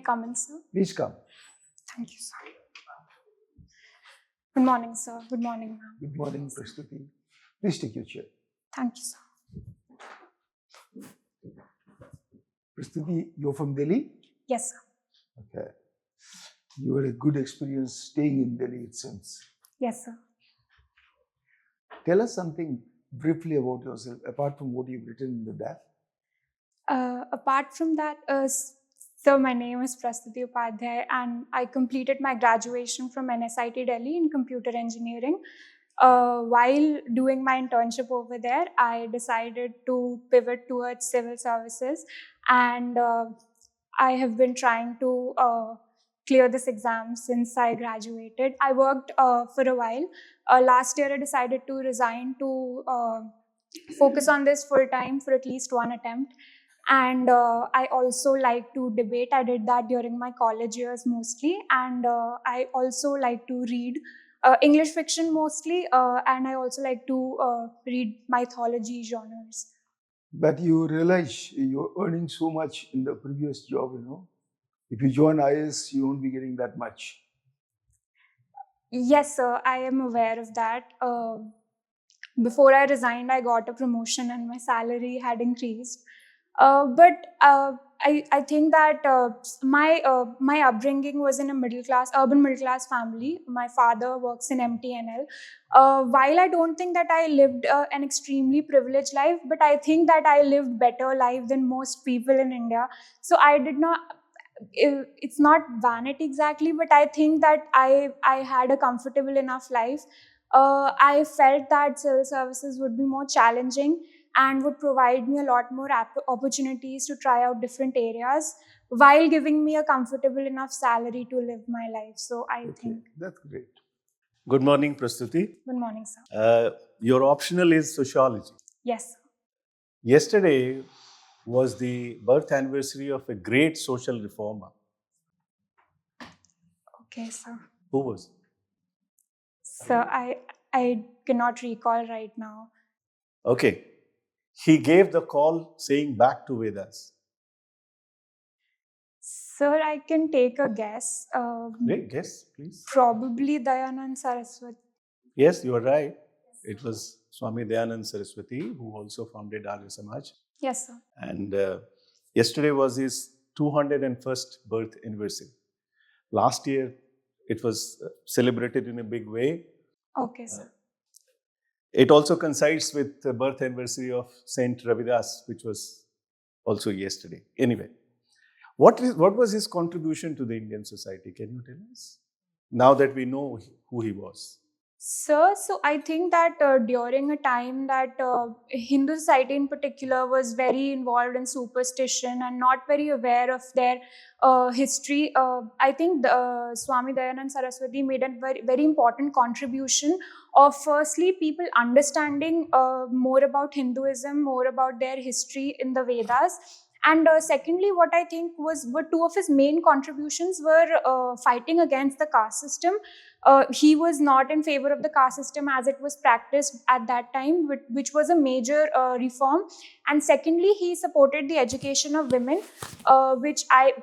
come in, sir? Please come. Thank you, sir. Good morning, sir. Good morning, ma'am. Good morning, Prastuti. Please take your chair. Thank you, sir. Prastuti, you're from Delhi? Yes, sir. Okay. You had a good experience staying in Delhi, it seems. Yes, sir. Tell us something briefly about yourself, apart from what you've written in the DAF. Apart from that, so my name is Prastuti Upadhaya, and I completed my graduation from NSIT Delhi in computer engineering. While doing my internship over there, I decided to pivot towards civil services, and I have been trying to clear this exam since I graduated. I worked for a while. Last year, I decided to resign to focus on this full time for at least one attempt. And I also like to debate. I did that during my college years mostly. And I also like to read English fiction mostly. And I also like to read mythology genres. But you realize you're earning so much in the previous job, you know. If you join IAS, you won't be getting that much. Yes, sir, I am aware of that. Before I resigned, I got a promotion and my salary had increased. But I think that my upbringing was in a urban middle class family. My father works in MTNL. While I don't think that I lived an extremely privileged life, but I think that I lived better life than most people in India. So I did not. It's not vanity exactly, but I think that I had a comfortable enough life. I felt that civil services would be more challenging and would provide me a lot more opportunities to try out different areas while giving me a comfortable enough salary to live my life. So I think that's great. Good morning, Prastuti. Good morning, sir. Your optional is sociology. Yes, sir. Yesterday was the birth anniversary of a great social reformer. Okay, sir. Who was? Sir, I cannot recall right now. Okay. He gave the call saying back to Vedas. Sir, I can take a guess. Guess, please. Probably Dayanand Saraswati. Yes, you are right. It was Swami Dayanand Saraswati, who also founded Arya Samaj. Yes, sir. And yesterday was his 201st birth anniversary. Last year, it was celebrated in a big way. Okay, sir. It also coincides with the birth anniversary of Saint Ravidas, which was also yesterday. Anyway, what was his contribution to the Indian society? Can you tell us? Now that we know who he was. Sir, so I think that during a time that Hindu society in particular was very involved in superstition and not very aware of their history, I think Swami Dayanand Saraswati made a very, very important contribution of firstly people understanding more about Hinduism, more about their history in the Vedas. And secondly, what I think were two of his main contributions were fighting against the caste system. He was not in favor of the caste system as it was practiced at that time, which was a major reform. And secondly, he supported the education of women, which I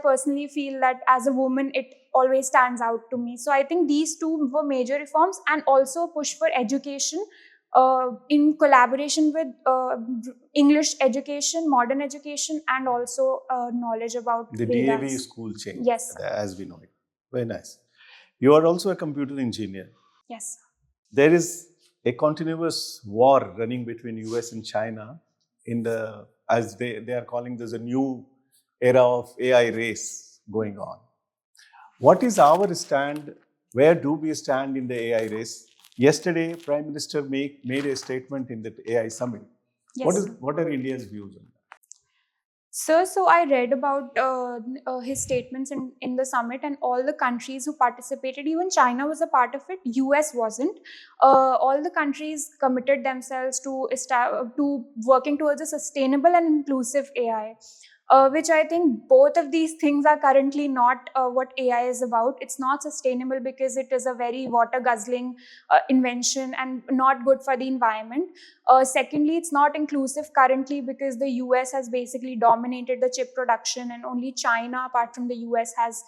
personally feel that as a woman, it always stands out to me. So I think these two were major reforms, and also push for education in collaboration with English education, modern education, and also knowledge about the Vedas. DAV school change. Yes, sir. As we know it. Very nice. You are also a computer engineer. Yes, sir. There is a continuous war running between US and China as they are calling this a new era of AI race going on. What is our stand? Where do we stand in the AI race? Yesterday, Prime Minister made a statement in the AI summit. Yes, what are India's views on that? Sir, so I read about his statements in the summit, and all the countries who participated, even China was a part of it, US wasn't. All the countries committed themselves to working towards a sustainable and inclusive AI. which I think both of these things are currently not what AI is about. It's not sustainable because it is a very water guzzling invention and not good for the environment. Secondly, it's not inclusive currently because the US has basically dominated the chip production, and only China, apart from the US, has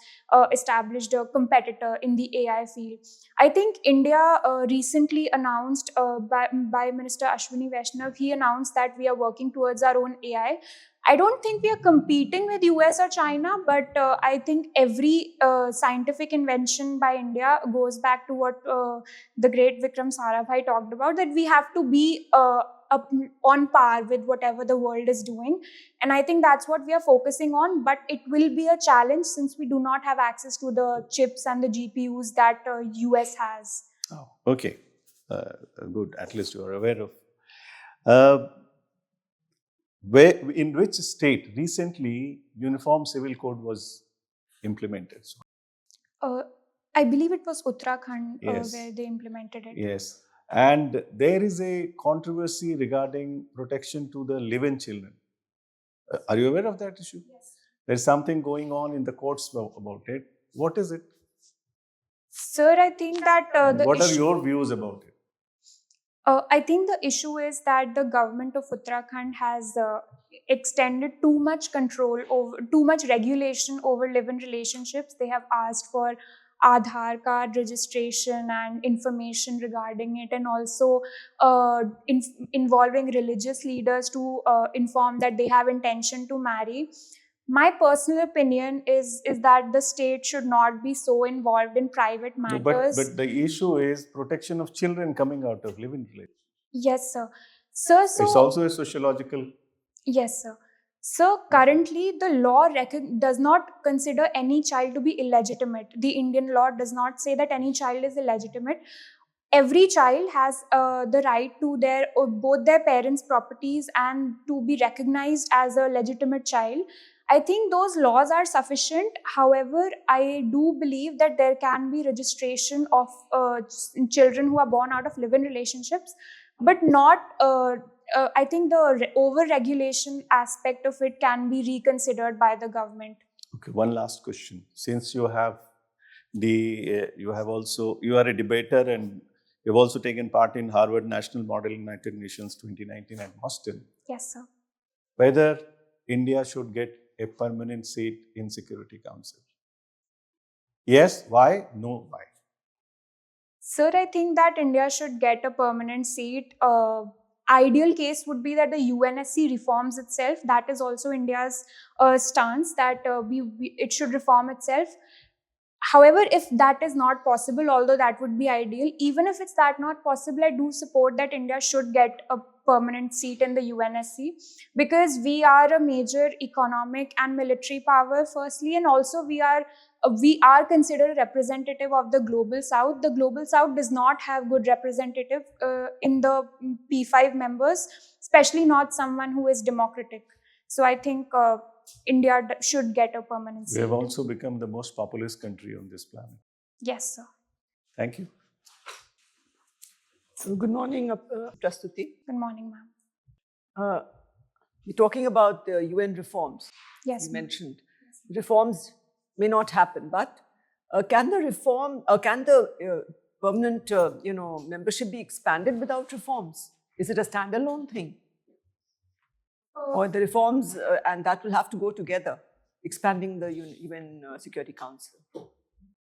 established a competitor in the AI field. I think India recently announced by Minister Ashwini Vaishnav, he announced that we are working towards our own AI. I don't think we are competing with US or China, but I think every scientific invention by India goes back to what the great Vikram Sarabhai talked about, that we have to be up on par with whatever the world is doing. And I think that's what we are focusing on, but it will be a challenge since we do not have access to the chips and the GPUs that US has. Oh, okay. Good. At least you are aware of. In which state recently Uniform Civil Code was implemented? I believe it was Uttarakhand Yes. where they implemented it. Yes. And there is a controversy regarding protection to the live-in children. Are you aware of that issue? Yes. There's something going on in the courts about it. What is it? Sir, I think that What are your views about it? I think the issue is that the government of Uttarakhand has extended too much control over, too much regulation over live-in relationships. They have asked for Aadhaar card registration and information regarding it, and also involving religious leaders to inform that they have intention to marry. My personal opinion is that the state should not be so involved in private No, matters. but the issue is protection of children coming out of live-in relationship. Yes, sir. Sir, so It's also a sociological. yes, sir. So currently, the law does not consider any child to be illegitimate. The Indian law does not say that any child is illegitimate. Every child has the right to their both their parents' properties and to be recognized as a legitimate child. I think those laws are sufficient. However, I do believe that there can be registration of children who are born out of live-in relationships, but not. I think the over-regulation aspect of it can be reconsidered by the government. Okay, one last question. Since you have you are a debater and you've also taken part in Harvard National Model United Nations 2019 at Boston. Yes, sir. Whether India should get a permanent seat in Security Council. Yes, why? No, why? Sir, I think that India should get a permanent seat. Ideal case would be that the UNSC reforms itself. That is also India's stance, that it should reform itself. However, if that is not possible, although that would be ideal, even if it's that not possible, I do support that India should get a permanent seat in the UNSC, because we are a major economic and military power, firstly, and also we are considered a representative of the Global South. The Global South does not have good representative in the P5 members, especially not someone who is democratic. So I think India should get a permanent seat. We have also become the most populous country on this planet. Yes, sir. Thank you. So good morning, Prastuti. Good morning, ma'am. You're talking about the UN reforms. Yes, You ma'am. mentioned reforms may not happen, but can the permanent membership be expanded without reforms? Is it a standalone thing? Or the reforms and that will have to go together, expanding the UN Security Council?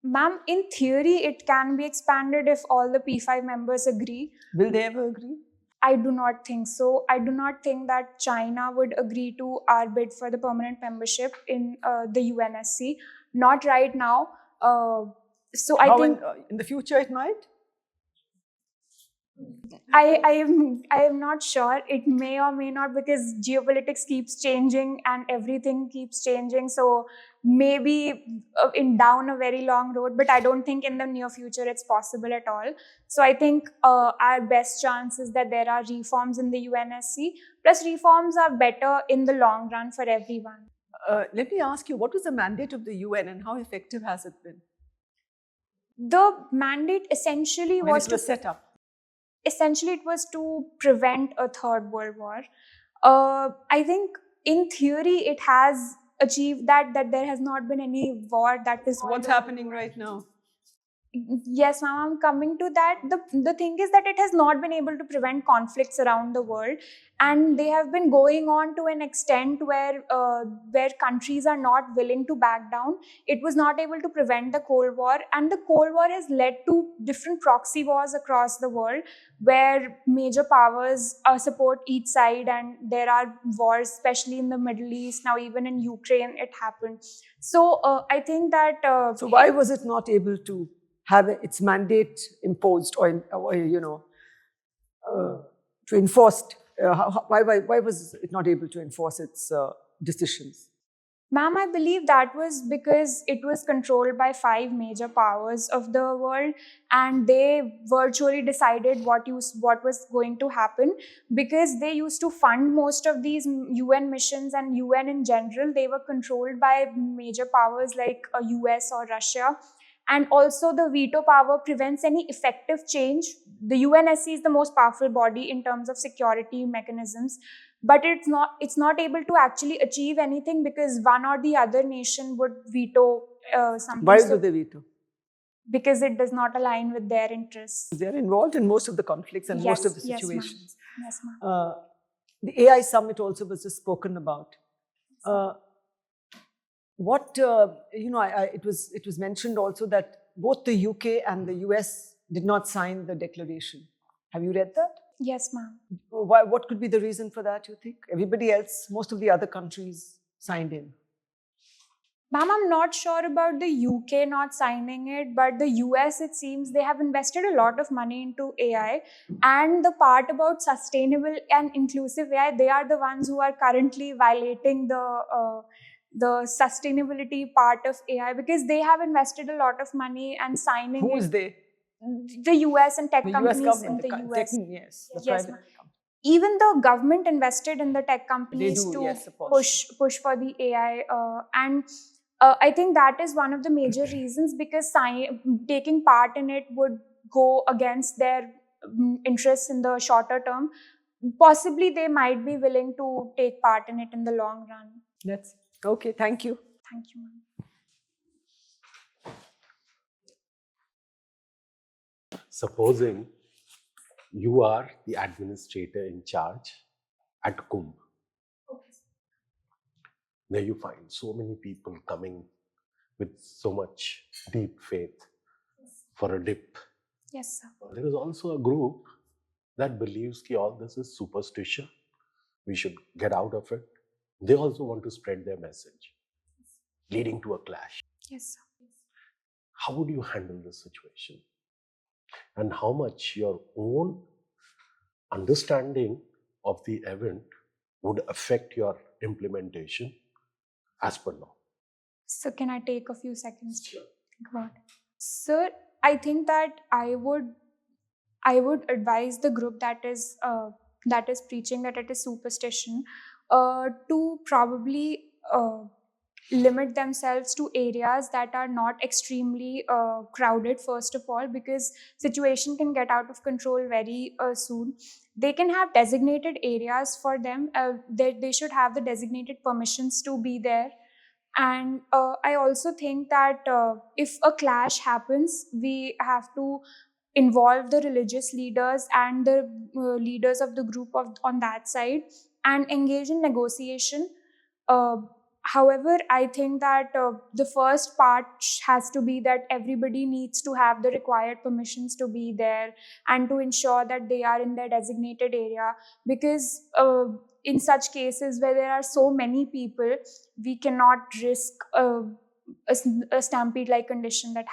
Ma'am, in theory, it can be expanded if all the P5 members agree. Will they ever agree? I do not think so. I do not think that China would agree to our bid for the permanent membership in the UNSC. Not right now. So I think in the future it might? I am not sure. It may or may not, because geopolitics keeps changing and everything keeps changing. So maybe down a very long road, but I don't think in the near future it's possible at all. So I think our best chance is that there are reforms in the UNSC. Plus, reforms are better in the long run for everyone. Let me ask you, what was the mandate of the UN and how effective has it been? The mandate essentially When was it was set up. Essentially, it was to prevent a third world war. I think in theory, it has achieved that there has not been any war that is. What's happening right now? Yes, ma'am, I'm coming to that. The thing is that it has not been able to prevent conflicts around the world, and they have been going on to an extent where countries are not willing to back down. It was not able to prevent the Cold War, and the Cold War has led to different proxy wars across the world, where major powers support each side, and there are wars, especially in the Middle East. Now, even in Ukraine, it happened. So I think that. So why was it not able to have its mandate imposed or to enforce? Why was it not able to enforce its decisions? Ma'am, I believe that was because it was controlled by 5 major powers of the world, and they virtually decided what was going to happen, because they used to fund most of these UN missions, and UN in general, they were controlled by major powers like US or Russia. And also the veto power prevents any effective change. The UNSC is the most powerful body in terms of security mechanisms, but it's not able to actually achieve anything, because one or the other nation would veto something. Why do they veto? Because it does not align with their interests. They are involved in most of the conflicts and most of the Yes, situations. Yes, ma'am. The AI summit also was just spoken about. It was mentioned also that both the UK and the US did not sign the declaration. Have you read that? Yes, ma'am. What could be the reason for that, you think? Everybody else, most of the other countries signed in. Ma'am, I'm not sure about the UK not signing it, but the US, it seems they have invested a lot of money into AI. And the part about sustainable and inclusive AI, they are the ones who are currently violating the sustainability part of AI, because they have invested a lot of money and signing Who it. is they? The US and tech The companies US government, in the US. Yes, the Yes, private ma'am. company. Even the government invested in the tech companies do, to yes, of course. push for the AI. And I think that is one of the major reasons, because taking part in it would go against their interests in the shorter term. Possibly they might be willing to take part in it in the long run. That's okay. Thank you. Thank you, ma'am. Supposing you are the administrator in charge at Kumbh. Okay. There you find so many people coming with so much deep faith for a dip. Yes, sir. There is also a group that believes that all this is superstition. We should get out of it. They also want to spread their message, leading to a clash. Yes, sir. How would you handle this situation? And how much your own understanding of the event would affect your implementation as per now? So can I take a few seconds to think about it? Sir, I think that I would advise the group that is preaching that it is superstition to probably limit themselves to areas that are not extremely crowded, first of all, because situation can get out of control very soon. They can have designated areas for them. They should have the designated permissions to be there. And I also think that if a clash happens, we have to involve the religious leaders and the leaders of the group on that side, and engage in negotiation. However, I think that the first part has to be that everybody needs to have the required permissions to be there, and to ensure that they are in their designated area, because in such cases where there are so many people, we cannot risk a stampede-like condition that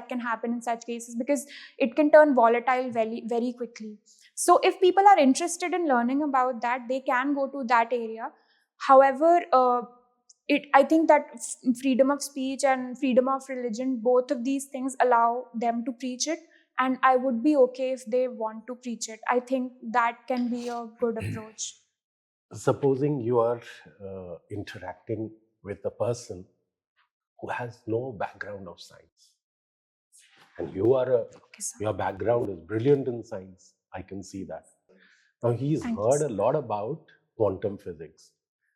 can happen in such cases, because it can turn volatile very, very quickly. So if people are interested in learning about that, they can go to that area. However, I think that freedom of speech and freedom of religion, both of these things allow them to preach it, and I would be okay if they want to preach it. I think that can be a good approach. Supposing you are interacting with a person who has no background of science, and your background is brilliant in science, I can see that. Now he's Thank you, heard sir. a lot about quantum physics.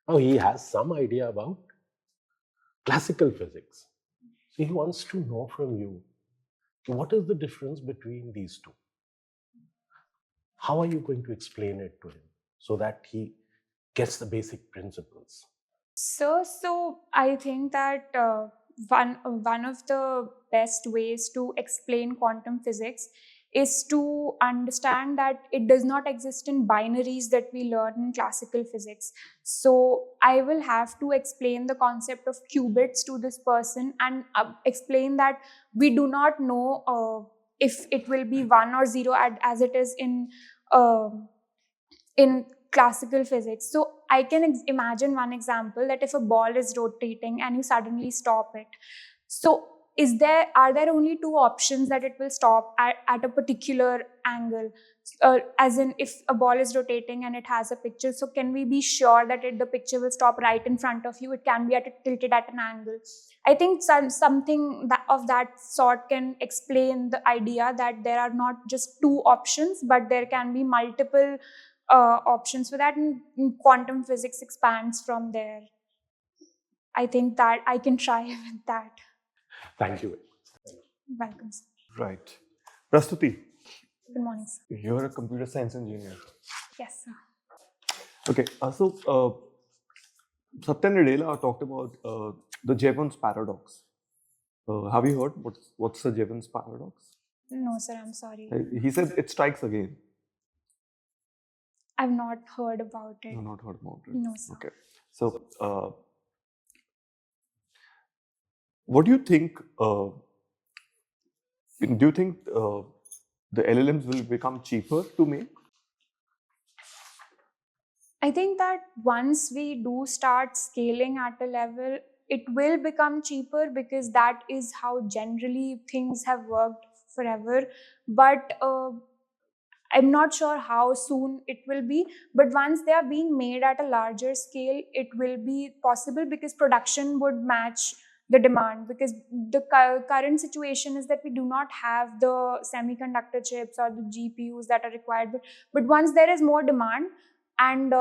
Now he has some idea about classical physics. So he wants to know from you, what is the difference between these two? How are you going to explain it to him so that he gets the basic principles? So I think that one of the best ways to explain quantum physics is to understand that it does not exist in binaries that we learn in classical physics. So I will have to explain the concept of qubits to this person and explain that we do not know if it will be 1 or 0 as it is uh, in classical physics. So I can imagine one example, that if a ball is rotating and you suddenly stop it, so are there only two options that it will stop at a particular angle? As in, if a ball is rotating and it has a picture, so can we be sure that the picture will stop right in front of you? It can be tilted at an angle. I think something of that sort can explain the idea that there are not just two options, but there can be multiple options for that, and quantum physics expands from there. I think that I can try with that. Thank you very much. Welcome, sir. Right. Prastuti, Good morning, sir. you're a computer science engineer. Yes, sir. Okay, Satya Nadella talked about the Jevons paradox. Have you heard what's the Jevons paradox? No, sir, I'm sorry. He said it strikes again. I've not heard about it. You've not heard about it? No, sir. Okay. So, what do you think? Do you think the LLMs will become cheaper to make? I think that once we do start scaling at a level, it will become cheaper, because that is how generally things have worked forever. But I'm not sure how soon it will be, but once they are being made at a larger scale, it will be possible, because production would match the demand. Because the current situation is that we do not have the semiconductor chips or the GPUs that are required. But once there is more demand, and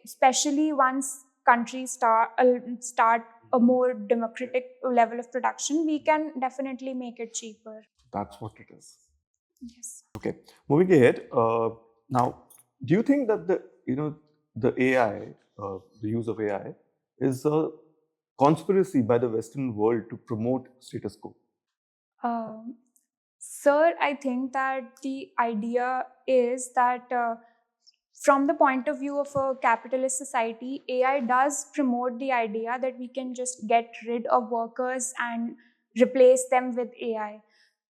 especially once countries start a more democratic level of production, we can definitely make it cheaper. That's what it is. Yes. Okay, moving ahead. Now, do you think that the AI, the use of AI, is a conspiracy by the Western world to promote status quo? Sir, I think that the idea is that from the point of view of a capitalist society, AI does promote the idea that we can just get rid of workers and replace them with AI.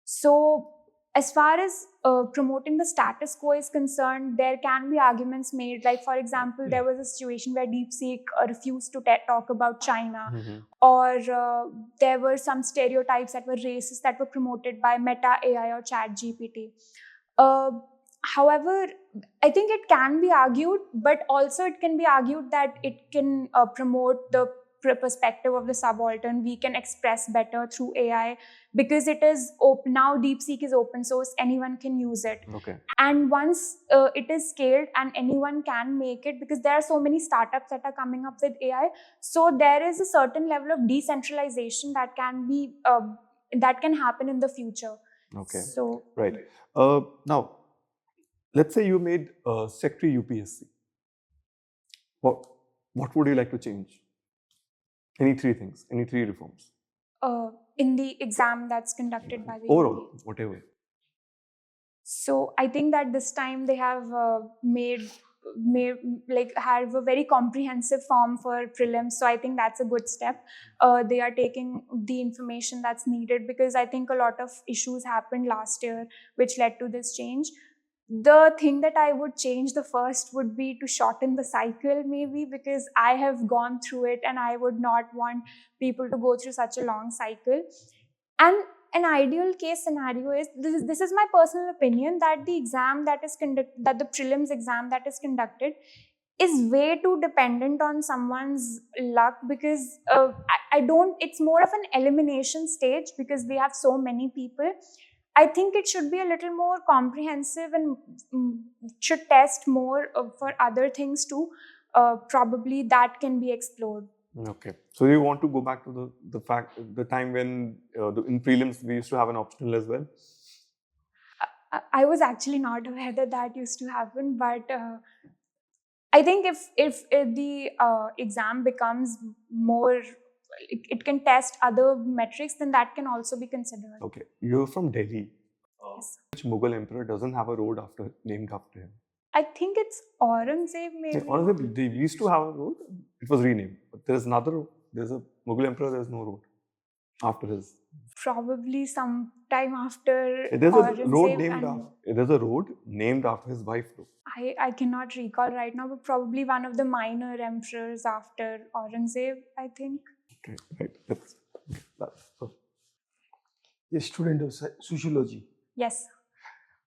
So, as far as promoting the status quo is concerned, there can be arguments made. Like, for example, there was a situation where DeepSeek refused to talk about China, or there were some stereotypes that were racist that were promoted by Meta AI or ChatGPT. However, I think it can be argued, but also it can be argued that it can promote the perspective of the subaltern. We can express better through AI, because it is open now. DeepSeek is open source; anyone can use it. Okay. And once it is scaled and anyone can make it, because there are so many startups that are coming up with AI, so there is a certain level of decentralization that can be that can happen in the future. Okay. So right. Now, let's say you made Secretary UPSC. What would you like to change? Any three things? Any three reforms? In the exam that's conducted by the overall, UP. whatever. So I think that this time they have made have a very comprehensive form for prelims. So I think that's a good step. They are taking the information that's needed, because I think a lot of issues happened last year which led to this change. The thing that I would change the first would be to shorten the cycle, maybe, because I have gone through it and I would not want people to go through such a long cycle. And an ideal case scenario is this is my personal opinion, that the exam that is that the prelims exam that is conducted is way too dependent on someone's luck, because I don't, it's more of an elimination stage, because we have so many people. I think it should be a little more comprehensive and should test more for other things too. probably that can be explored. Okay. So you want to go back to the time when in prelims we used to have an optional as well? I was actually not aware that that used to happen, but I think if the exam becomes more, it can test other metrics, then that can also be considered. Okay. You're from Delhi. Yes. Which Mughal emperor doesn't have a road named after him? I think it's Aurangzeb, maybe. Honestly, they used to have a road. It was renamed. But there's another road. There's a Mughal emperor. There's no road after his. Probably sometime after There's a road Aurangzeb named and after. There's a road named after his wife, though. I cannot recall right now, but probably one of the minor emperors after Aurangzeb, I think. Okay, right. That's so. A student of sociology. Yes.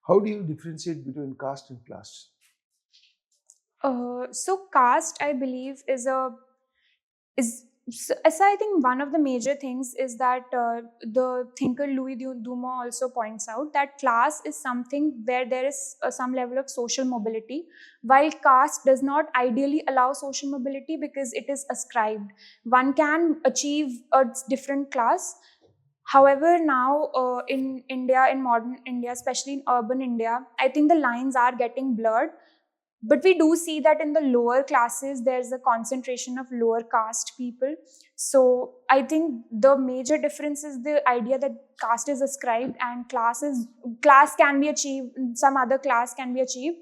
How do you differentiate between caste and class? So caste, I believe, so I think one of the major things is that the thinker Louis Dumont also points out that class is something where there is some level of social mobility, while caste does not ideally allow social mobility because it is ascribed. One can achieve a different class. However, now in India, in modern India, especially in urban India, I think the lines are getting blurred. But we do see that in the lower classes, there's a concentration of lower caste people. So I think the major difference is the idea that caste is ascribed and class can be achieved, some other class can be achieved.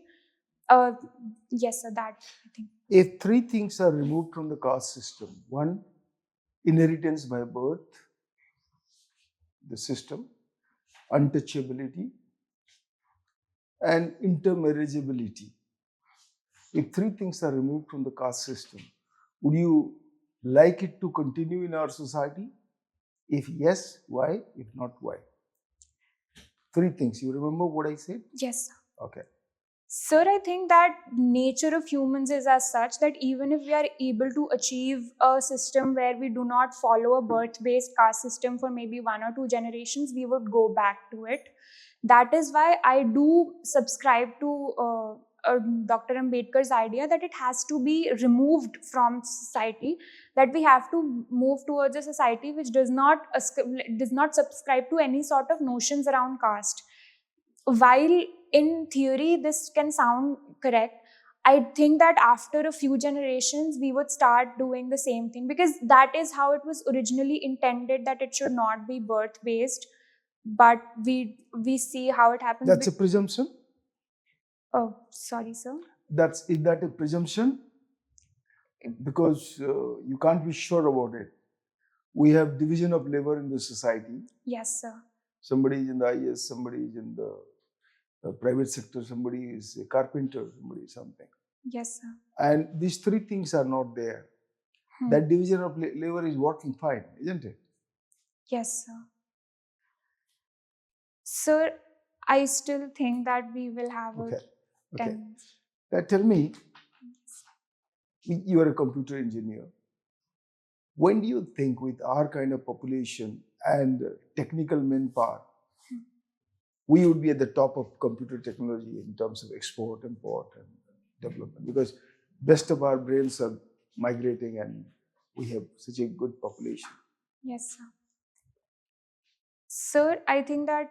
Yes, sir, that I think. If three things are removed from the caste system, one, inheritance by birth, the system, untouchability, and intermarriageability. If three things are removed from the caste system, would you like it to continue in our society? If yes, why? If not, why? Three things. You remember what I said? Yes, sir. Okay. Sir, I think that nature of humans is as such that even if we are able to achieve a system where we do not follow a birth-based caste system for maybe 1 or 2 generations, we would go back to it. That is why I do subscribe to Dr. Ambedkar's idea that it has to be removed from society, that we have to move towards a society which does not subscribe to any sort of notions around caste. While in theory this can sound correct, I think that after a few generations we would start doing the same thing, because that is how it was originally intended, that it should not be birth based. But we see how it happens. That's a presumption? Oh, sorry, sir. Is that a presumption? Because you can't be sure about it. We have division of labor in the society. Yes, sir. Somebody is in the IAS, somebody is in the private sector, somebody is a carpenter, somebody is something. Yes, sir. And these three things are not there. That division of labor is working fine, isn't it? Yes, sir. Sir, I still think that we will have Okay. a tendency. Tell me, you are a computer engineer. When do you think, with our kind of population and technical manpower, we would be at the top of computer technology in terms of export, import, and development? Because best of our brains are migrating and we have such a good population. Yes, sir. Sir, I think that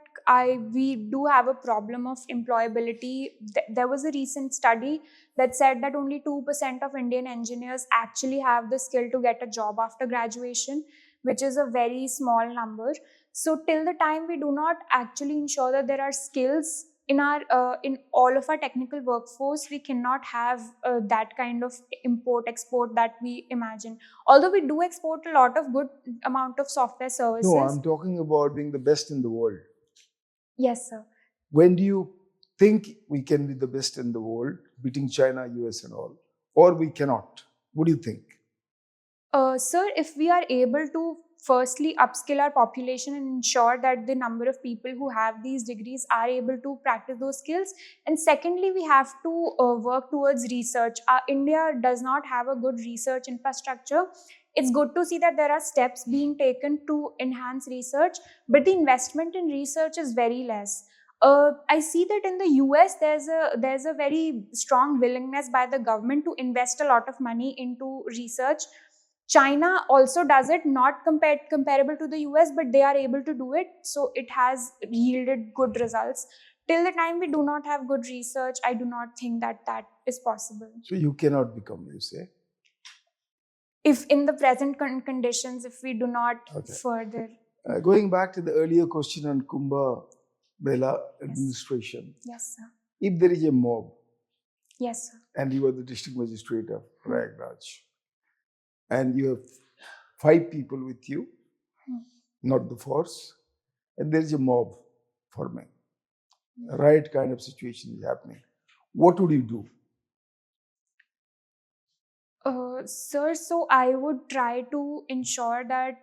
we do have a problem of employability. There was a recent study that said that only 2% of Indian engineers actually have the skill to get a job after graduation, which is a very small number. So till the time we do not actually ensure that there are skills in all of our technical workforce, we cannot have that kind of import export that we imagine. Although we do export a lot of good amount of software services. No, I'm talking about being the best in the world. Yes, sir. When do you think we can be the best in the world, beating China, US and all, or we cannot? What do you think? Sir, if we are able to firstly upskill our population and ensure that the number of people who have these degrees are able to practice those skills, and secondly, we have to work towards research. India does not have a good research infrastructure. It's good to see that there are steps being taken to enhance research, but the investment in research is very less. I see that in the US there's a very strong willingness by the government to invest a lot of money into research. China also does it, not comparable to the US, but they are able to do it. So it has yielded good results. Till the time we do not have good research, I do not think that that is possible. So you cannot become, you say? If in the present conditions, if we do not Okay. further. Going back to the earlier question on Kumbh Mela administration, Yes, sir. if there is a mob Yes, sir. and you are the district magistrate of Prayagraj and you have 5 people with you, not the force, and there is a mob forming, a riot kind of situation is happening, what would you do? Sir, so I would try to ensure that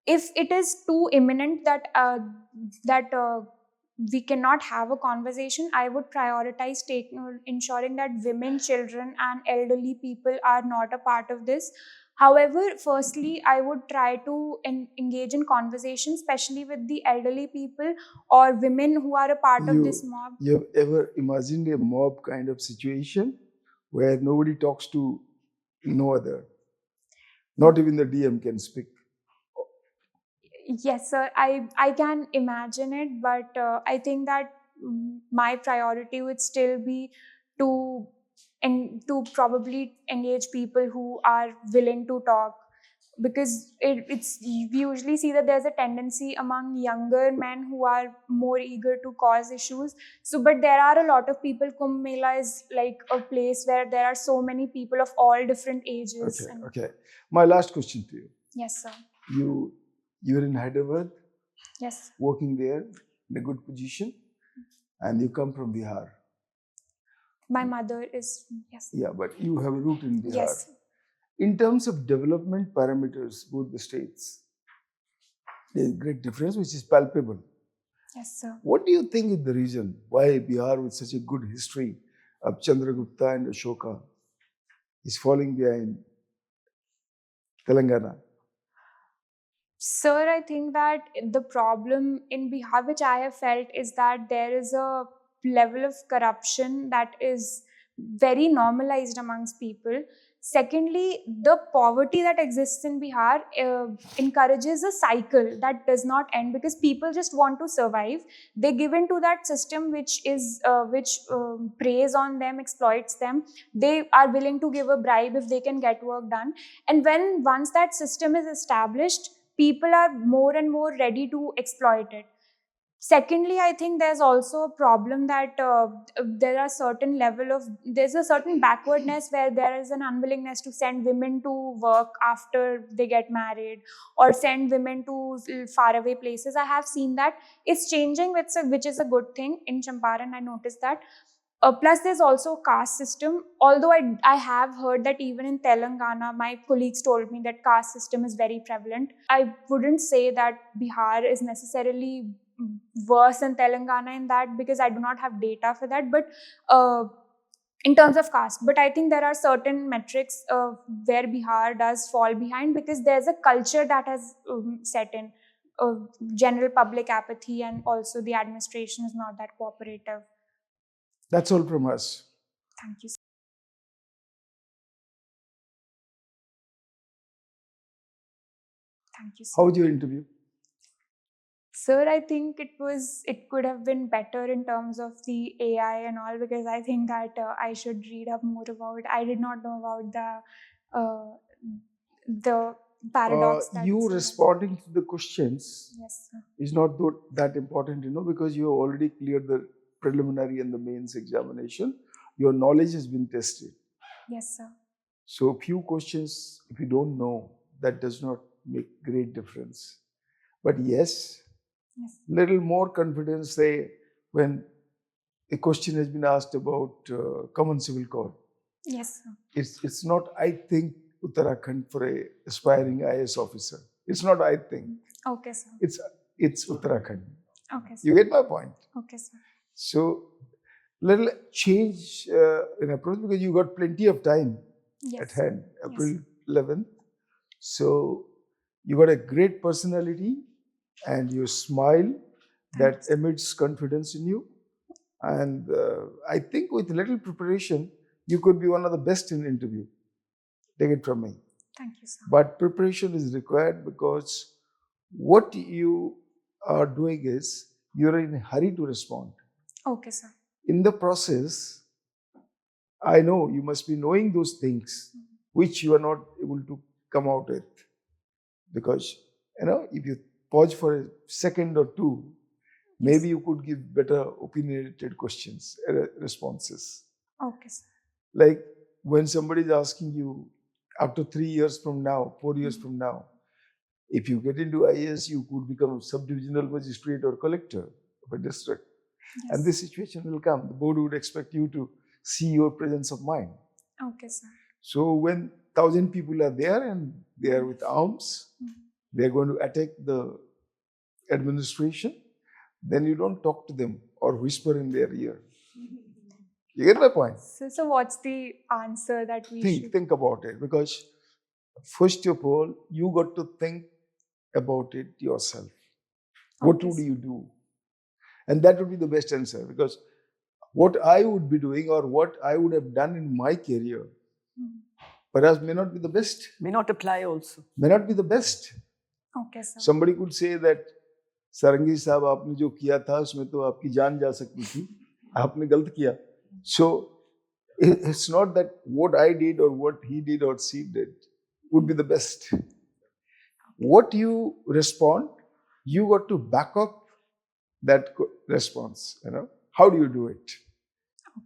if it is too imminent that we cannot have a conversation, I would prioritize ensuring that women, children, and elderly people are not a part of this. However, firstly, I would try to engage in conversation, especially with the elderly people or women who are a part of this mob. You have ever imagined a mob kind of situation where nobody talks to no other? Not even the DM can speak. Yes, sir. I can imagine it, but I think that my priority would still be to to probably engage people who are willing to talk, because it's we usually see that there's a tendency among younger men who are more eager to cause issues. So, but there are a lot of people. Kumbh Mela is like a place where there are so many people of all different ages. Okay. My last question to you. Yes, sir. You're in Hyderabad, Yes. working there in a good position, and you come from Bihar. My mother is, yes. Yeah, but you have a root in Bihar. Yes. In terms of development parameters, both the states, there's a great difference which is palpable. Yes, sir. What do you think is the reason why Bihar, with such a good history of Chandragupta and Ashoka, is falling behind Telangana? Sir, I think that the problem in Bihar, which I have felt, is that there is a level of corruption that is very normalized amongst people. Secondly, the poverty that exists in Bihar encourages a cycle that does not end, because people just want to survive. They give in to that system which preys on them, exploits them. They are willing to give a bribe if they can get work done. And once that system is established, people are more and more ready to exploit it. Secondly, I think there's also a problem that there's a certain backwardness where there is an unwillingness to send women to work after they get married, or send women to faraway places. I have seen that it's changing, which is a good thing. In Champaran, I noticed that. Plus, there's also a caste system. Although I have heard that even in Telangana, my colleagues told me that caste system is very prevalent. I wouldn't say that Bihar is necessarily worse than Telangana in that, because I do not have data for that. But in terms of caste, but I think there are certain metrics where Bihar does fall behind, because there's a culture that has set in. General public apathy, and also the administration is not that cooperative. That's all from us. Thank you. Thank you, sir. How was your interview? Sir, I think it could have been better in terms of the AI and all, because I think that I should read up more about it. I did not know about the paradox. You responding to the questions, yes, sir, is not that important, because you have already cleared the preliminary and the mains examination. Your knowledge has been tested. Yes, sir. So few questions, if you don't know, that does not make great difference. But yes, little more confidence, say, when a question has been asked about common civil code. Yes, sir. It's not, I think, Uttarakhand for a aspiring IAS officer. It's not, I think. Okay, sir. It's Uttarakhand. Okay, sir. You get my point? Okay, sir. So, little change in approach, because you got plenty of time at hand, April 11th. So, you got a great personality and you smile. that emits confidence in you. And I think with little preparation, you could be one of the best in interview. Take it from me. Thank you, sir. But preparation is required because what you are doing is you're in a hurry to respond. Okay, sir. In the process, I know you must be knowing those things which you are not able to come out with. Because, if you pause for a second or two, maybe you could give better opinionated questions, responses. Okay, sir. Like when somebody is asking you, after 3 years from now, 4 years from now, if you get into IAS, you could become a sub-divisional magistrate or collector of a district. Yes. And this situation will come. The board would expect you to see your presence of mind. Okay, sir. So when 1,000 people are there and they are with arms, they are going to attack the administration, then you don't talk to them or whisper in their ear. You get my point? So what's the answer that we should... Think about it, because first of all, you got to think about it yourself. What Okay, would sir. you do? And that would be the best answer, because what I would be doing or what I would have done in my career perhaps may not be the best. May not apply also. May not be the best. Okay, sir. Somebody could say that, Sarangi साहब आपने जो किया था उसमें तो आपकी जान जा सकती थी, आपने गलत किया. So it's not that what I did or what he did or she did would be the best. What you respond, you got to back up that response. How do you do it?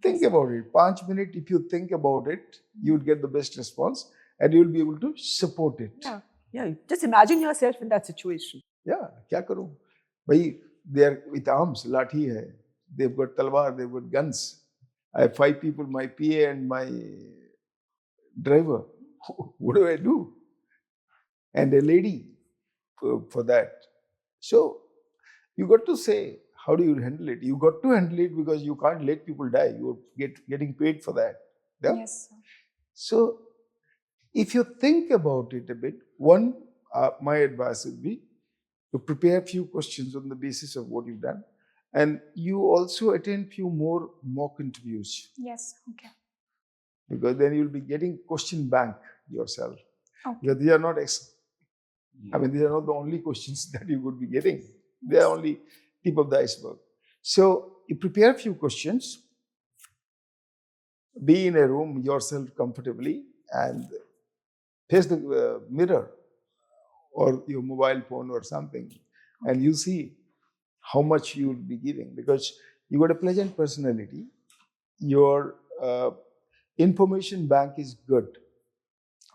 Think about it. 5 minutes, if you think about it, you would get the best response and you will be able to support it. Yeah. Just imagine yourself in that situation. Yeah, क्या करूं? भाई, they are with arms, लाठी है. They've got talwar, they've got guns. I have 5 people, my PA and my driver. What do I do? And a lady for that. So you got to say, how do you handle it? You got to handle it because you can't let people die. You're getting paid for that. Yeah? Yes, sir. So if you think about it a bit, one, my advice would be to prepare a few questions on the basis of what you've done. And you also attend few more mock interviews. Yes, okay. Because then you'll be getting question bank yourself. Okay. Because these are not these are not the only questions that you would be getting. They are only tip of the iceberg. So you prepare a few questions, be in a room yourself comfortably and face the mirror or your mobile phone or something, and you see how much you will be giving, because you got a pleasant personality. Your information bank is good.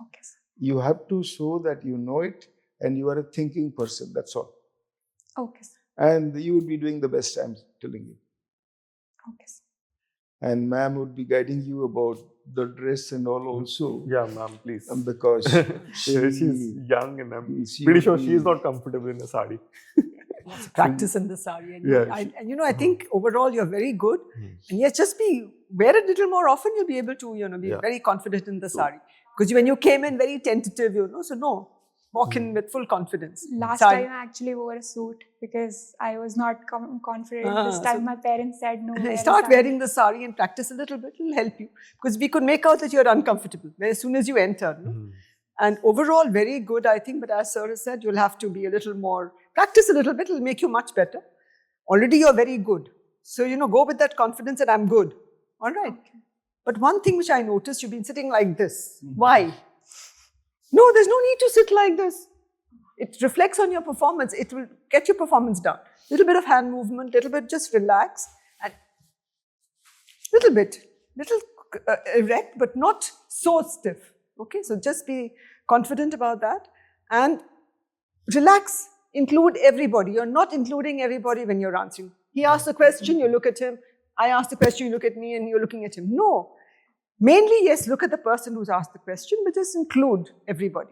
Okay, sir. You have to show that you know it and you are a thinking person. That's all. Okay, sir. And you would be doing the best, I'm telling you. Okay, sir. And ma'am would be guiding you about the dress and all also. Yeah, ma'am, please. Because she's young and I'm pretty sure she's not comfortable in a sari. Practice in the sari. And Yeah, I think overall you're very good. And yes, just wear it a little more often, you'll be able to, be very confident in the sari. Because when you came in very tentative, so walk in with full confidence. Last time I actually wore a suit because I was not confident. This time my parents said no. Start wearing the sari and practice a little bit, it'll help you. Because we could make out that you're uncomfortable as soon as you enter. And overall, very good, I think. But as Sir has said, you'll have to be a little more, practice a little bit, it'll make you much better. Already you're very good. So, go with that confidence that I'm good. All right. Okay. But one thing which I noticed, you've been sitting like this. Why? No, there's no need to sit like this. It reflects on your performance. It will get your performance down. Little bit of hand movement, little bit, just relax. And little erect, but not so stiff. Okay, so just be confident about that. And relax, include everybody. You're not including everybody when you're answering. He asks a question, you look at him. I ask the question, you look at me, and you're looking at him. No. Mainly, yes, look at the person who's asked the question, but just include everybody.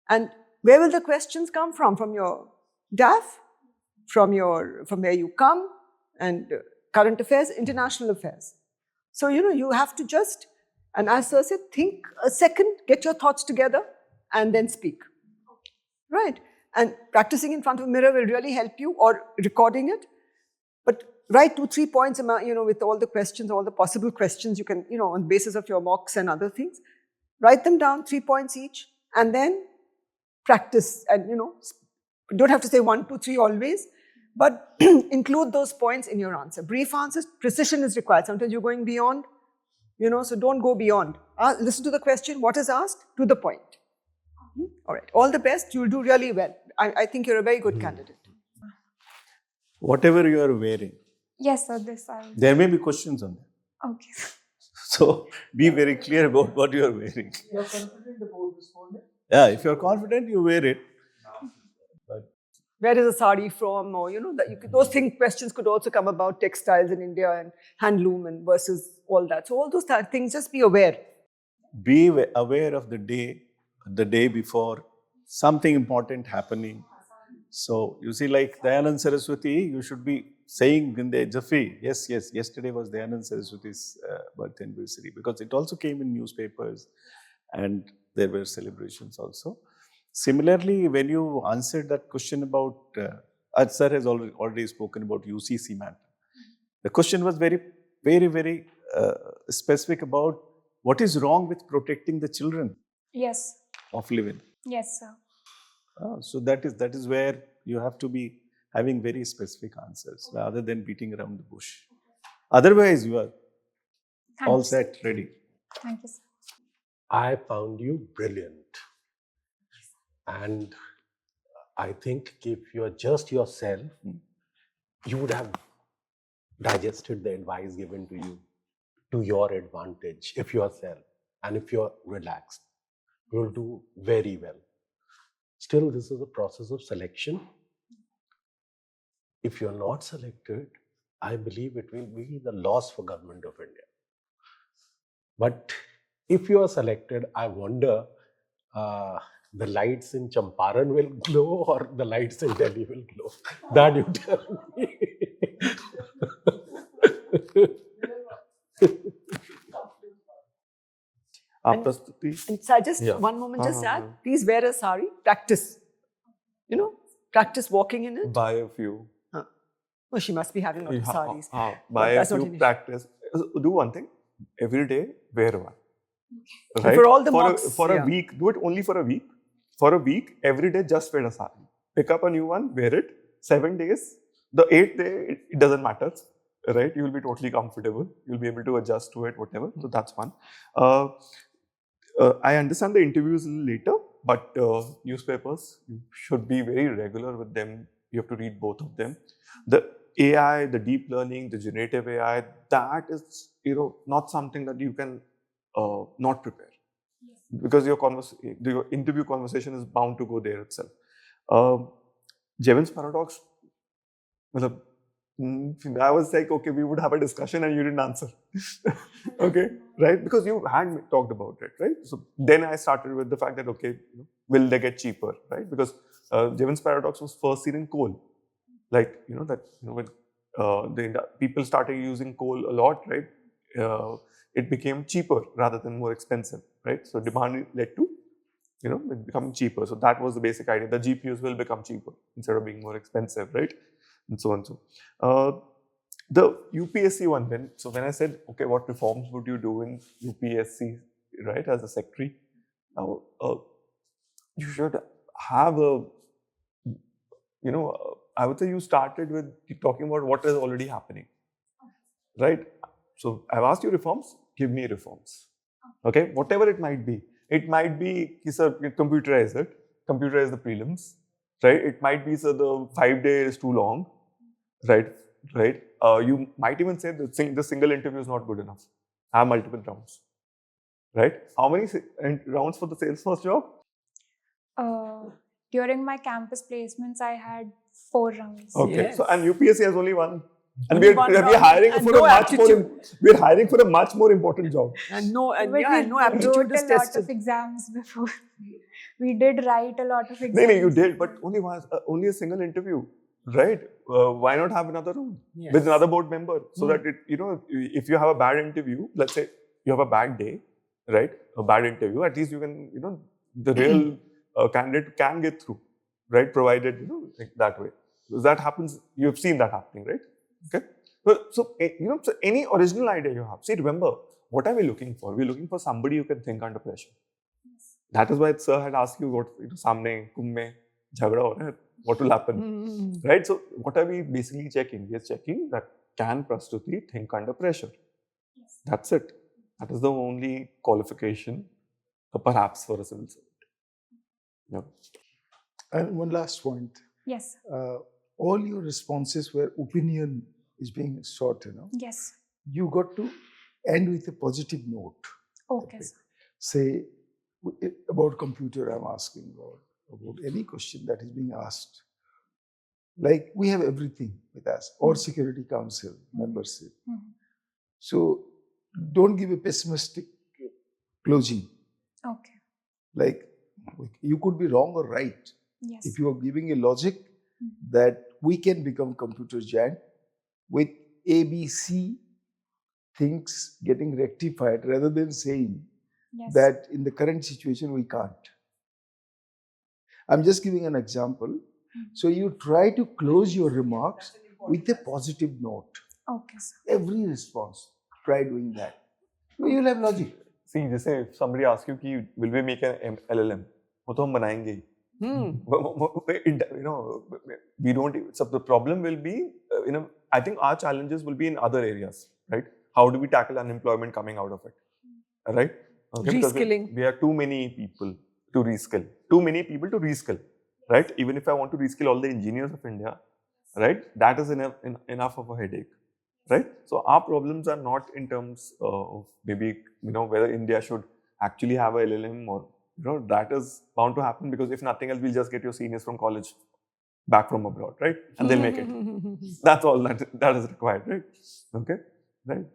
And where will the questions come from? From your DAF, from where you come, and current affairs, international affairs. So, you have to just, and as Sir said, think a second, get your thoughts together, and then speak. Right? And practicing in front of a mirror will really help you, or recording it. But write 2-3 points, with all the questions, all the possible questions you can, on the basis of your mocks and other things. Write them down, 3 points each, and then practice. And, don't have to say 1, 2, 3 always, but include those points in your answer. Brief answers, precision is required. Sometimes you're going beyond, so don't go beyond. Listen to the question, what is asked, to the point. All right, all the best. You'll do really well. I think you're a very good candidate. Whatever you are wearing, Yes, sir. This I will. there may be questions on that. Okay. So be very clear about what you are wearing. You're confident about responding? Yeah, if you're confident, you wear it. Where is a sari from? Or, those questions could also come about textiles in India and handloom and versus all that. So all those things, just be aware. Be aware of the day before, something important happening. So you see, like Dayanand Saraswati, you should be saying in the Jafi, yes, yesterday was Dayanand Saraswati's birth anniversary, because it also came in newspapers and there were celebrations also. Similarly, when you answered that question about, Sir has already spoken about UCC matter. The question was very, very, very specific about what is wrong with protecting the children Yes. of living. Yes, sir. So that is where you have to be having very specific answers rather than beating around the bush. Otherwise, you are all You, sir. set, ready. Thank you, sir. I found you brilliant. And I think if you're just yourself, you would have digested the advice given to you to your advantage, if yourself. And if you're relaxed, you'll do very well. Still, this is a process of selection. If you're not selected, I believe it will be the loss for Government of India. But if you are selected, I wonder the lights in Champaran will glow or the lights in Delhi will glow. That you tell me. Prastuti. And so I just, Yeah. one moment, just add, please wear a sari, practice. Practice walking in it. Buy a few. Oh, she must be having a lot of saris. Buy a that's not few, an issue. practice. Do one thing. Every day, wear one. And for all the mocks, For yeah. a week, do it only for a week. For a week, every day, just wear a sari. Pick up a new one, wear it. 7 days. The 8th day, it doesn't matter, right? You will be totally comfortable. You'll be able to adjust to it, whatever. So that's one. I understand the interviews a little later, but newspapers, you should be very regular with them. You have to read both of them. The AI, the deep learning, the generative AI, that is, not something that you can not prepare. Because your interview conversation is bound to go there itself. Jevon's paradox, I was like, okay, we would have a discussion and you didn't answer. Okay, right? Because you had talked about it, right? So then I started with the fact that, okay, will they get cheaper, right? Because Jevon's paradox was first seen in coal. Like, when the people started using coal a lot, right? It became cheaper rather than more expensive, right? So demand led to, it becoming cheaper. So that was the basic idea. The GPUs will become cheaper instead of being more expensive, right? And so on. So the UPSC one, when I said, okay, what reforms would you do in UPSC, right, as a secretary? Now, you should have I would say you started with talking about what is already happening, right? So I've asked you reforms, give me reforms. Okay, whatever it might be. It might be, sir, computerize it, computerize the prelims, right? It might be, sir, the 5 day is too long, right? You might even say that the single interview is not good enough. Have multiple rounds, right? How many rounds for the Salesforce job? During my campus placements, I had 4 rounds. Okay, Yes. so and UPSC has only one. And Only we're one we're round hiring and for no a much more. aptitude. We're hiring for a much more important job. And no But aptitude wrote is a lot tested. of exams before. We did write a lot of exams. No, you did, but only a single interview, right? Why not have another round Yes. with another board member so that if you have a bad interview, let's say you have a bad day, right? A bad interview, at least you can, the real candidate can get through, right? Provided, you know, like that way. Because that happens, you've seen that happening, right? Okay. So any original idea you have, see, remember, what are we looking for? We're looking for somebody who can think under pressure. That is why sir had asked you what, samne, kumbh mein, jhagda ho raha hai, what will happen, right? So what are we basically checking? We are checking that can Prastuti think under pressure? That's it. That is the only qualification, perhaps, for a civil servant. Yeah. And one last point. Yes. All your responses where opinion is being sought, you know. Yes. You got to end with a positive note. Okay. Say about computer, I'm asking, or about any question that is being asked. Like we have everything with us, or Security Council membership. So don't give a pessimistic closing. Okay. Like you could be wrong or right. Yes. If you are giving a logic that we can become computer giant with ABC things getting rectified, rather than saying that in the current situation we can't. I'm just giving an example. So you try to close your remarks with a positive note. Okay, sir. Every response, try doing that. You'll have logic. See, just say if somebody asks you, ki, will we make an LLM? वो तो हम बनाएंगे ही. You know, we don't. So the problem will be, you know, I think our challenges will be in other areas, right? How do we tackle unemployment coming out of it, right? Okay, reskilling. We are too many people to reskill. Too many people to reskill, right? Even if I want to reskill all the engineers of India, right? That is enough of a headache, right? So our problems are not in terms of maybe, you know, whether India should actually have a LLM or, you know, that is bound to happen, because if nothing else, we'll just get your seniors from college back from abroad, right? And they'll make it. That's all that is required, right? Okay, right?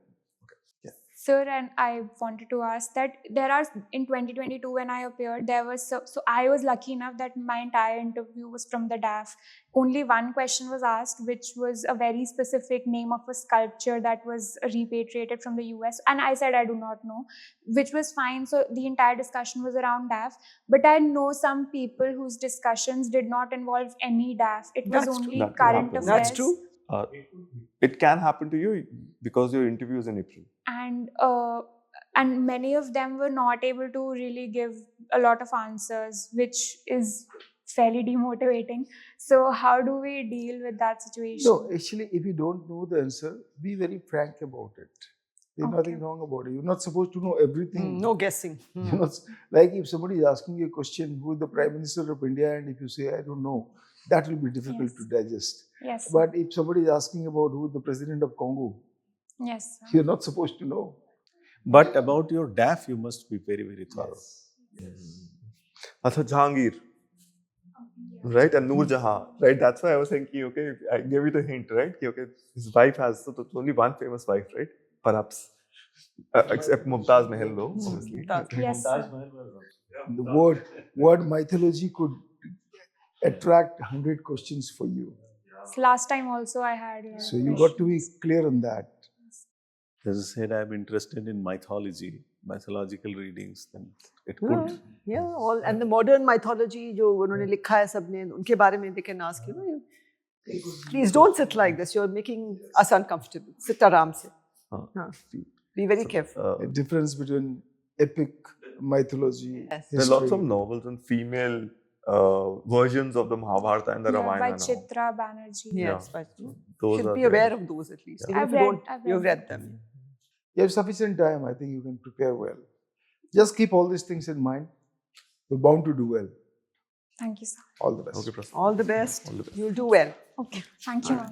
Sir, and I wanted to ask that there are, in 2022 when I appeared, there was, so I was lucky enough that my entire interview was from the DAF. Only one question was asked, which was a very specific name of a sculpture that was repatriated from the US. And I said, I do not know, which was fine. So the entire discussion was around DAF. But I know some people whose discussions did not involve any DAF. It was only current affairs. That's true. It can happen to you because your interview is in April. And many of them were not able to really give a lot of answers, which is fairly demotivating. So how do we deal with that situation? No, actually, if you don't know the answer, be very frank about it. There's nothing wrong about it. You're not supposed to know everything. No guessing. You're not, like if somebody is asking you a question, who is the Prime Minister of India, and if you say, I don't know, that will be difficult to digest. Yes. But if somebody is asking about who is the President of Congo, yes, you're not supposed to know. But about your DAF, you must be very, very thorough. Atha Jahangir, right? And Noor Jahan, right? That's why I was saying, okay, I gave you the hint, right? Okay, his wife has, so there's only one famous wife, right? Perhaps. Except Mumtaz Mahal, though, obviously. yes. The word mythology could attract 100 questions for you. So last time also I had. So you got to be clear on that. As I said, I'm interested in mythology, mythological readings. Then it could. Yeah, all and the modern mythology, जो उन्होंने लिखा है सबने, उनके बारे में they can ask you know, please don't sit like this. You're making us uncomfortable. Sit आराम से. Be very careful. The difference between epic mythology. Yes. There are lots of novels and female versions of the Mahabharata and the Ramayana. By now. Chitra Banerjee. Yes, Yeah. but Those should are be there. aware of those at least. Even I've if you read you've read them. You have sufficient time. I think you can prepare well. Just keep all these things in mind. You're bound to do well. Thank you, sir. All the best. Okay, Prastuti. All the best. You'll do well. Okay, thank you, ma'am.